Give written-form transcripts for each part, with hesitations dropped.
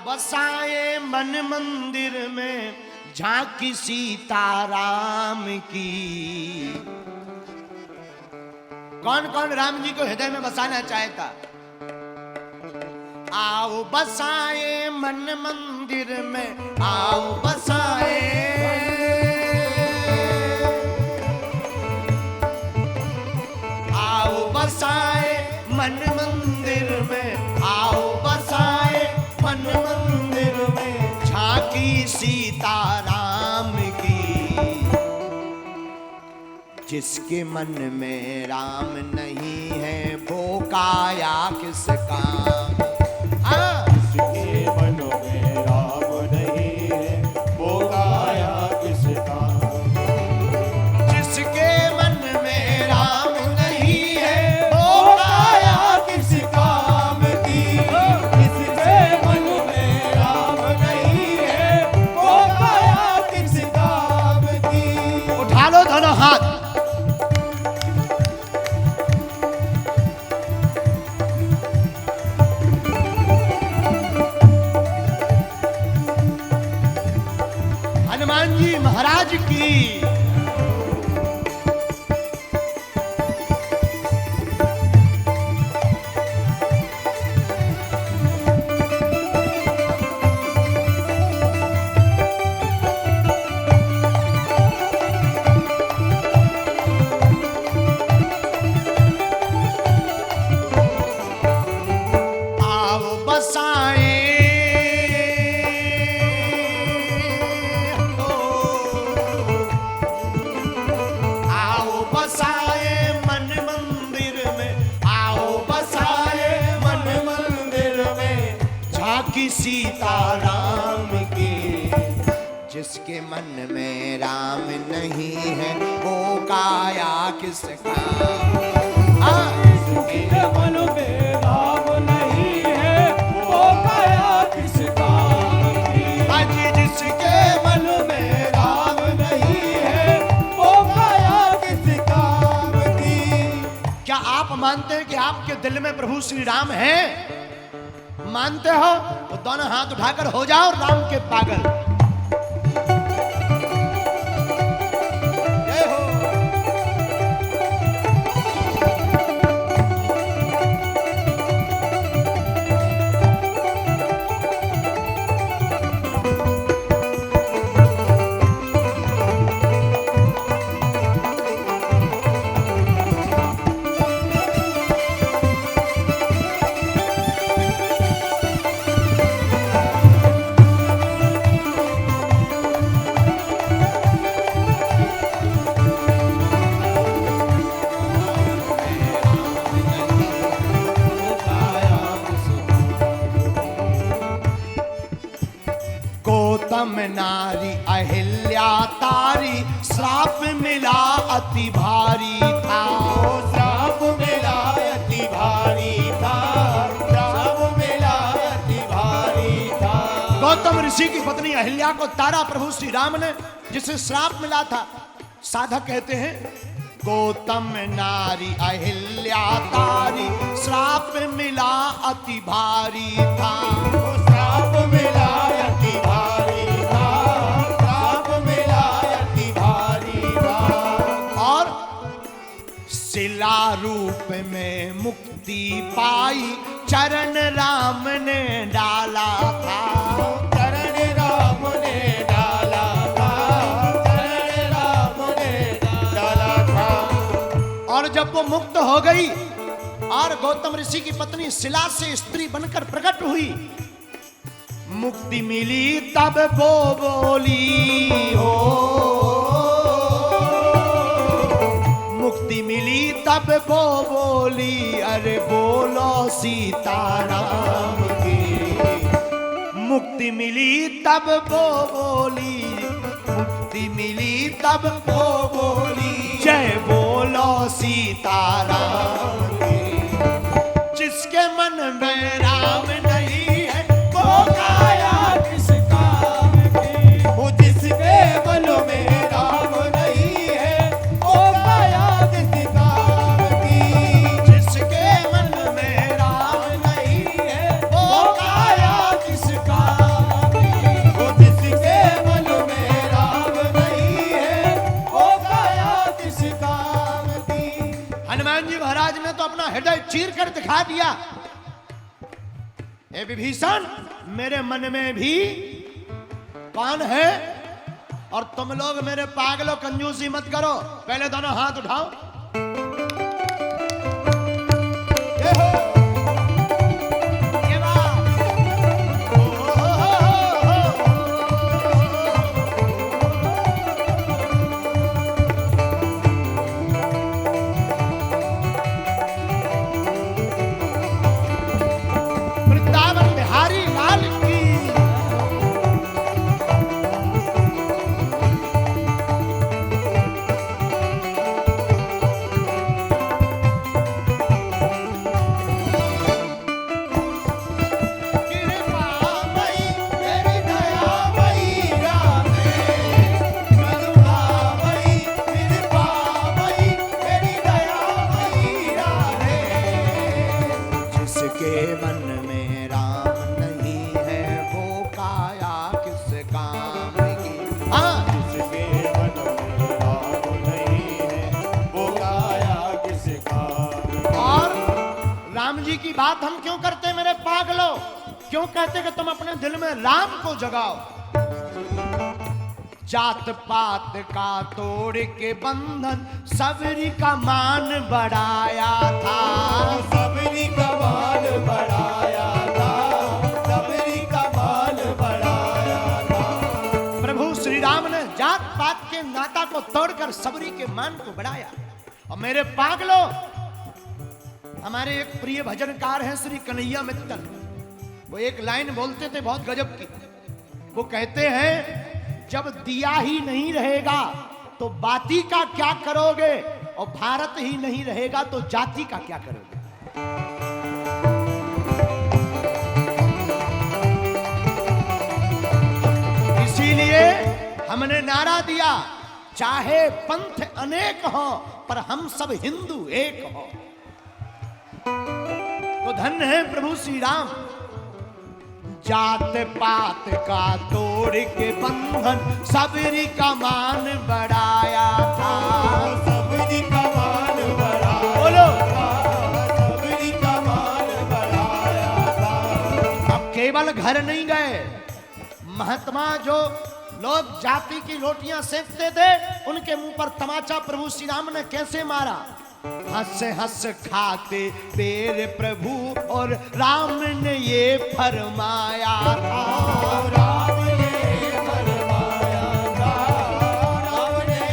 बसाए मन मंदिर में झांकी सीताराम की। कौन कौन राम जी को हृदय में बसाना चाहता? आओ बसाए मन मंदिर में, आओ बसाए, आओ बसाए मन मंदिर में, आओ बसाए मन मंदिर में झांकी सीताराम की। जिसके मन में राम नहीं है वो काया किस काम। जिसके मन में राम नहीं है वो काया किस काम। जिसके मन में राम नहीं है वो काया किस काम की। जिसके मन में राम नहीं है वो काया किस काम की। उठा लो दोनों हाथ। हनुमान जी महाराज की। आओ बसाए, आओ बसाए मन मंदिर में, आओ बसाए मन मंदिर में झांकी सीताराम की। जिसके मन में राम नहीं है वो काया किस काम। जिसके मन में राम नहीं है वो काया किस काम की। आज जिसके मन में राम नहीं है वो काया किस काम की। क्या आप मानते हैं कि आपके दिल में प्रभु श्री राम हैं? मानते हो तो दोनों हाथ उठाकर हो जाओ राम के पागल। जय हो। गौतम नारी अहिल्या तारी श्राप मिला अति भारी था। श्राप मिला अति भारी था, श्राप मिला अति भारी था। गौतम ऋषि की पत्नी अहिल्या को तारा प्रभु श्री राम ने, जिसे श्राप मिला था। साधक कहते हैं गौतम नारी अहिल्या तारी श्राप मिला अति भारी था। श्राप मिला अति भारी था, श्राप मिला अति भारी था। और शिला रूप में मुक्ति पाई चरण राम ने डाला था। चरण राम ने डाला था, चरण राम ने डाला था। और जब वो मुक्त हो गई और गौतम ऋषि की पत्नी शिला से स्त्री बनकर प्रकट हुई, मुक्ति मिली तब वो बोली हो। मुक्ति मिली तब वो बोली, अरे बोलो सीताराम की। मुक्ति मिली तब वो बोली, मुक्ति मिली तब वो बोली, जय बोलो सीताराम की। जिसके मन में राम नहीं है वो काया किस काम की। वो जिसके मन में राम नहीं है वो काया किस काम की। जिसके मन में राम नहीं है वो काया किस काम हृदय चीर कर दिखा दिया। ए विभीषण, मेरे मन में भी कौन है? और तुम लोग मेरे पागलों कंजूसी मत करो, पहले दोनों हाथ उठाओ। ये बात। वृंदावन बिहारी लाल की। जिसके मन में राम नहीं है वो काया किस काम की। हाँ, जिसके मन में राम नहीं है वो काया किस काम की। और राम जी की बात हम क्यों करते मेरे पागलों? क्यों कहते कि तुम अपने दिल में राम को जगाओ? जात पात का तोड़ के बंधन सबरी का मान बढ़ाया था। सबरी का मान बढ़ाया था, सबरी का मान बढ़ाया था। प्रभु श्री राम ने जात पात के नाता को तोड़कर सबरी के मान को बढ़ाया। और मेरे पागलों, हमारे एक प्रिय भजनकार हैं श्री कन्हैया मित्तल, वो एक लाइन बोलते थे बहुत गजब की। वो कहते हैं, जब दिया ही नहीं रहेगा तो बाती का क्या करोगे, और भारत ही नहीं रहेगा तो जाति का क्या करोगे। इसीलिए हमने नारा दिया, चाहे पंथ अनेक हो पर हम सब हिंदू एक हो। तो धन्य है प्रभु श्री राम, जात पात का तोड़ के बंधन सबरी का मान बढ़ाया था। सबरी का मान बढ़ाया बोलो। था, सबरी का मान बढ़ाया था। अब केवल घर नहीं गए, महात्मा जो लोग जाति की रोटियां सेकते थे उनके मुंह पर तमाचा प्रभु श्री राम ने कैसे मारा। हंस हंस खाते तेरे प्रभु और राम ने ये फरमाया था। राम ने फरमाया था, राम ने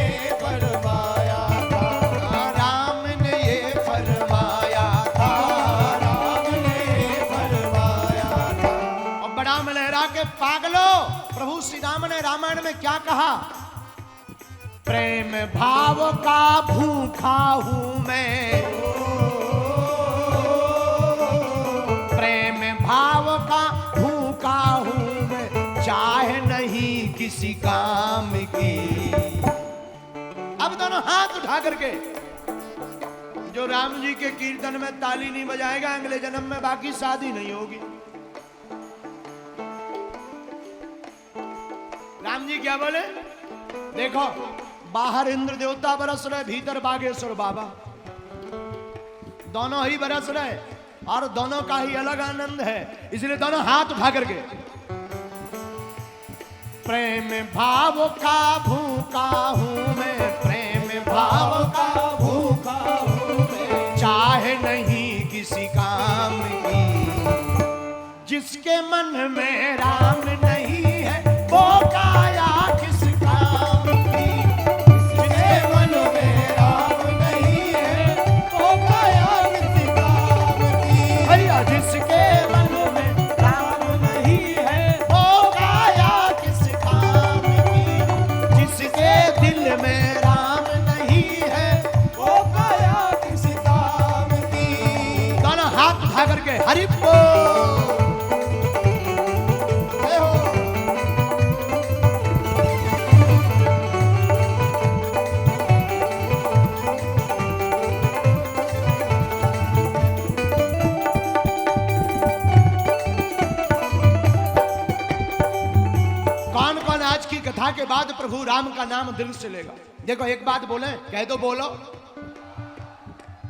फरमाया था, राम ने ये फरमाया था, राम ने फरमाया था। और बड़ा मलहरा के पागलो, प्रभु श्री राम ने रामायण में क्या कहा? प्रेम भाव का भूखा हूं मैं, प्रेम भाव का भूखा हूं मैं, चाहे नहीं किसी काम की। अब दोनों हाथ उठा करके, जो राम जी के कीर्तन में ताली नहीं बजाएगा अगले जन्म में बाकी शादी नहीं होगी। राम जी क्या बोले? देखो, बाहर इंद्र देवता बरस रहे, भीतर बागेश्वर बाबा, दोनों ही बरस रहे और दोनों का ही अलग आनंद है। इसलिए दोनों हाथ उठा करके, प्रेम भाव का भूखा हूं मैं, प्रेम भाव का भूखा हूँ मैं, चाहे नहीं किसी काम की। जिसके मन में राम नहीं है वो काया किस काम की। जिसके मन में राम नहीं है वो काया किस काम की। भैया, जिसके मन में राम नहीं है वो काया किस काम की। जिसके दिल में राम नहीं है वो काया किस काम की। दोनों हाथ उठा करके हरि बोल। जय हो। कौन कौन आज की कथा के बाद प्रभु राम का नाम दिल से लेगा? देखो, एक बात बोले, कह दो, बोलो।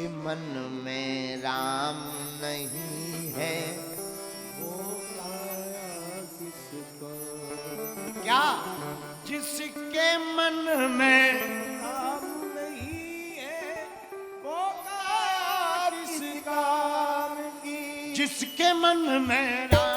जिसके मन में राम नहीं है वो काया किसका? क्या? जिसके मन में राम नहीं है वो काया किस काम की? जिसके मन में राम